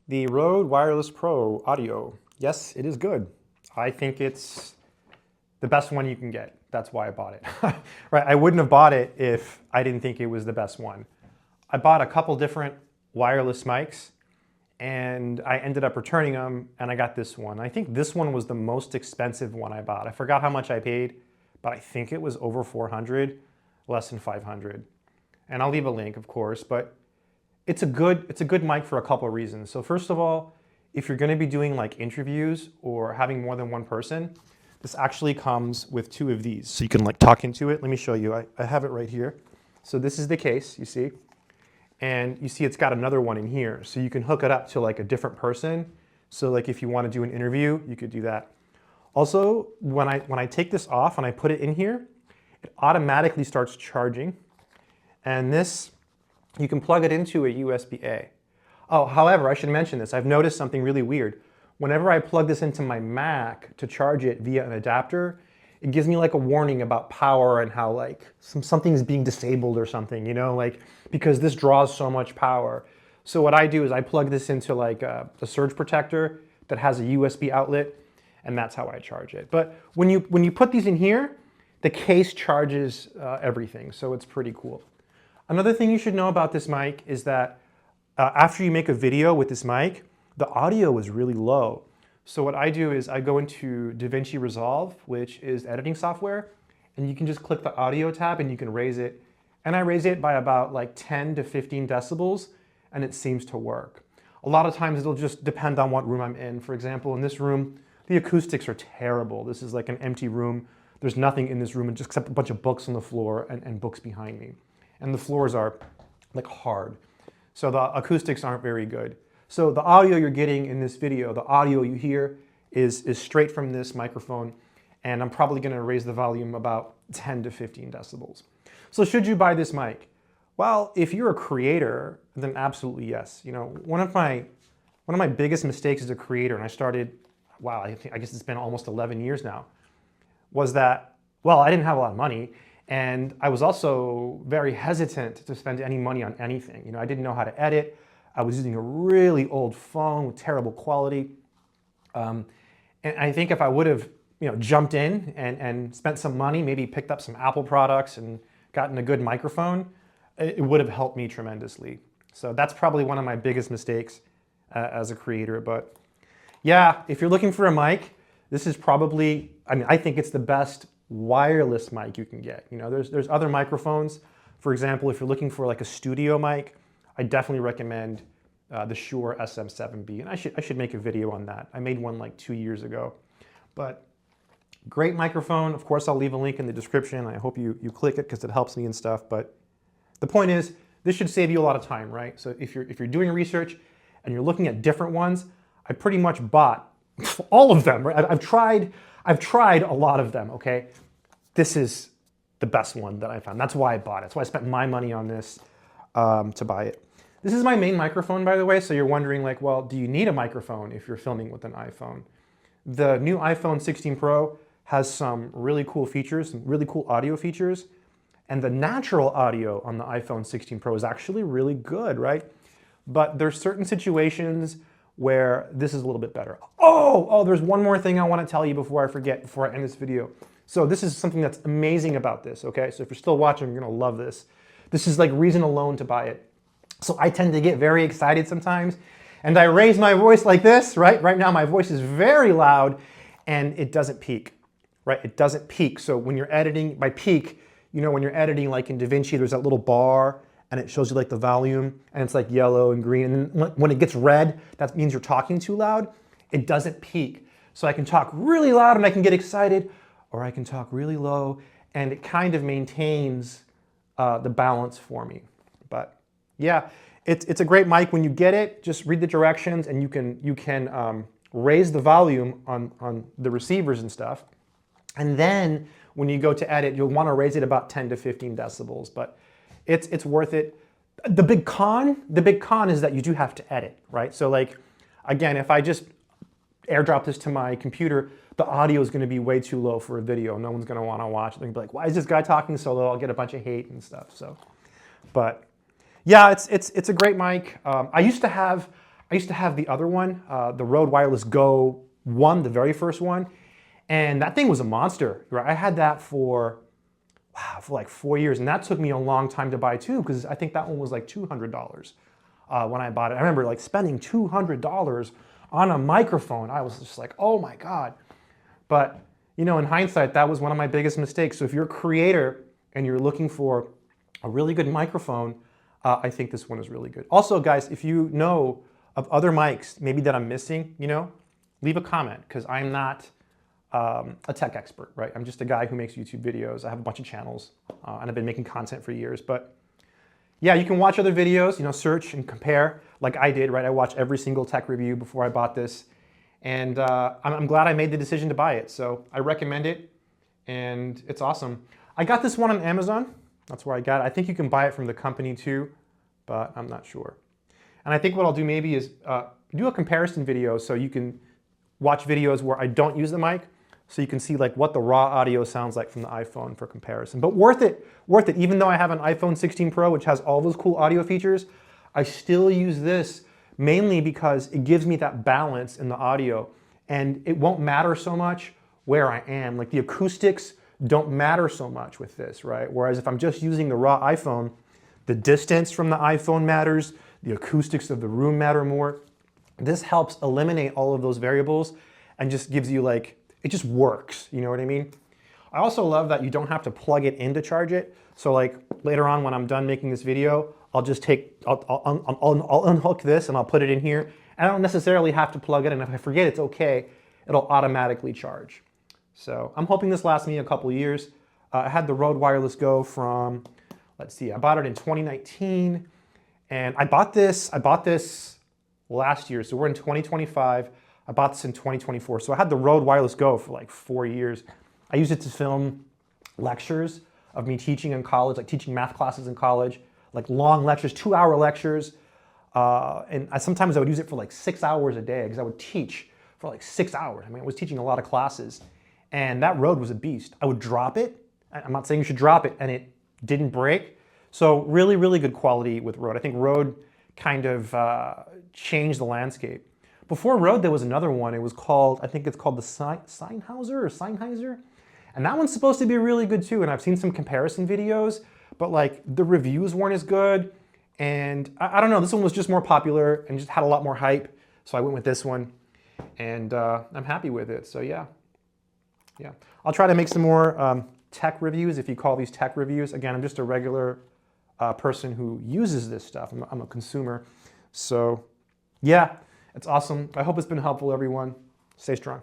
The Rode Wireless Pro Audio. Yes, it is good. I think it's the best one you can get. That's why I bought it. Right? I wouldn't have bought it if I didn't think it was the best one. I bought a couple different wireless mics and I ended up returning them and I got this one. I think this one was the most expensive one I bought. I forgot how much I paid, but I think it was over 400, less than 500. And I'll leave a link, of course, but it's a good mic for a couple of reasons. So first of all, if you're going to be doing like interviews or having more than one person, this actually comes with two of these. So you can like talk into it. Let me show you. I have it right here. So this is the case, you see. And you see it's got another one in here. So you can hook it up to like a different person. So like if you want to do an interview, you could do that. Also, when I take this off and I put it in here, it automatically starts charging. And this, you can plug it into a USB-A. Oh, however, I should mention this. I've noticed something really weird. Whenever I plug this into my Mac to charge it via an adapter, it gives me like a warning about power and how like something's being disabled or something, you know, like because this draws so much power. So what I do is I plug this into like a surge protector that has a USB outlet, and that's how I charge it. But when you put these in here, the case charges everything, so it's pretty cool. Another thing you should know about this mic is that after you make a video with this mic, the audio is really low. So what I do is I go into DaVinci Resolve, which is editing software, and you can just click the audio tab and you can raise it. And I raise it by about like 10 to 15 decibels, and it seems to work. A lot of times it'll just depend on what room I'm in. For example, in this room, the acoustics are terrible. This is like an empty room. There's nothing in this room except a bunch of books on the floor and books behind me. And the floors are like hard. So the acoustics aren't very good. So the audio you're getting in this video, the audio you hear is straight from this microphone, and I'm probably gonna raise the volume about 10 to 15 decibels. So should you buy this mic? Well, if you're a creator, then absolutely yes. You know, one of my biggest mistakes as a creator, and I started, wow, I guess it's been almost 11 years now, was that, well, I didn't have a lot of money, and I was also very hesitant to spend any money on anything. You know, I didn't know how to edit. I was using a really old phone with terrible quality. And I think if I would have, you know, jumped in and spent some money, maybe picked up some Apple products and gotten a good microphone, it would have helped me tremendously. So that's probably one of my biggest mistakes as a creator. But yeah, if you're looking for a mic, this is probably, I mean, I think it's the best wireless mic you can get. You know, there's other microphones. For example, if you're looking for like a studio mic, I definitely recommend the Shure SM7B, and I should make a video on that. I made one like 2 years ago. But great microphone. Of course, I'll leave a link in the description. I hope you click it because it helps me and stuff. But the point is, this should save you a lot of time, right? So if you're doing research and you're looking at different ones, I pretty much bought all of them. Right? I've tried a lot of them. Okay, this is the best one that I found. That's why I bought it. That's why I spent my money on this to buy it. This is my main microphone, by the way, so you're wondering like, well, do you need a microphone if you're filming with an iPhone? The new iPhone 16 Pro has some really cool features, some really cool audio features, and the natural audio on the iPhone 16 Pro is actually really good, right? But there's certain situations where this is a little bit better. Oh, there's one more thing I want to tell you before I forget, before I end this video. So this is something that's amazing about this, okay? So if you're still watching, you're gonna love this. This is like reason alone to buy it. So I tend to get very excited sometimes, and I raise my voice like this, right? Right now my voice is very loud, and it doesn't peak, right? It doesn't peak. So when you're editing, by peak, you know, when you're editing like in DaVinci, there's that little bar, and it shows you like the volume, and it's like yellow and green, and then when it gets red, that means you're talking too loud. It doesn't peak. So I can talk really loud and I can get excited, or I can talk really low, and it kind of maintains the balance for me. But yeah, it's a great mic. When you get it, just read the directions, and you can raise the volume on the receivers and stuff. And then when you go to edit, you'll want to raise it about 10 to 15 decibels. But it's worth it. The big con is that you do have to edit, right? So like, again, if I just airdrop this to my computer, the audio is going to be way too low for a video. No one's going to want to watch it. They're going to be like, why is this guy talking so low? I'll get a bunch of hate and stuff. So, but yeah, it's a great mic. I used to have I used to have the other one, the Rode Wireless Go 1, the very first one, and that thing was a monster, right? I had that for, wow, for like 4 years, and that took me a long time to buy too, because I think that one was like $200 when I bought it. I remember like spending $200 on a microphone. I was just like, oh my God. But you know, in hindsight, that was one of my biggest mistakes. So if you're a creator and you're looking for a really good microphone, I think this one is really good. Also, guys, if you know of other mics maybe that I'm missing, you know, leave a comment, because I'm not a tech expert, right? I'm just a guy who makes YouTube videos. I have a bunch of channels and I've been making content for years. But yeah, you can watch other videos, you know, search and compare like I did, right? I watched every single tech review before I bought this. And I'm glad I made the decision to buy it. So I recommend it, and it's awesome. I got this one on Amazon. That's where I got it. I think you can buy it from the company too, but I'm not sure. And I think what I'll do maybe is do a comparison video, so you can watch videos where I don't use the mic, so you can see like what the raw audio sounds like from the iPhone for comparison. But worth it, worth it. Even though I have an iPhone 16 Pro, which has all those cool audio features, I still use this mainly because it gives me that balance in the audio, and it won't matter so much where I am. Like the acoustics don't matter so much with this, right? Whereas if I'm just using the raw iPhone, the distance from the iPhone matters, the acoustics of the room matter more. This helps eliminate all of those variables and just gives you like, it just works, you know what I mean? I also love that you don't have to plug it in to charge it. So like later on when I'm done making this video, I'll just I'll unhook this and I'll put it in here. I don't necessarily have to plug it in. If I forget, it's okay. It'll automatically charge. So I'm hoping this lasts me a couple years. I had the Rode Wireless Go from, let's see, I bought it in 2019, and I bought this last year. So we're in 2025. I bought this in 2024. So I had the Rode Wireless Go for like 4 years. I used it to film lectures of me teaching in college, like teaching math classes in college, like long lectures, 2-hour lectures. And sometimes I would use it for like 6 hours a day, because I would teach for like 6 hours. I mean, I was teaching a lot of classes, and that Rode was a beast. I would drop it. I'm not saying you should drop it, and it didn't break. So really, really good quality with Rode. I think Rode kind of changed the landscape. Before Rode, there was another one. It was called, I think it's called the Sennheiser. And that one's supposed to be really good too. And I've seen some comparison videos, but like the reviews weren't as good. And I don't know, this one was just more popular and just had a lot more hype. So I went with this one, and I'm happy with it. So yeah. I'll try to make some more tech reviews, if you call these tech reviews. Again, I'm just a regular person who uses this stuff. I'm a consumer. So yeah, it's awesome. I hope it's been helpful, everyone. Stay strong.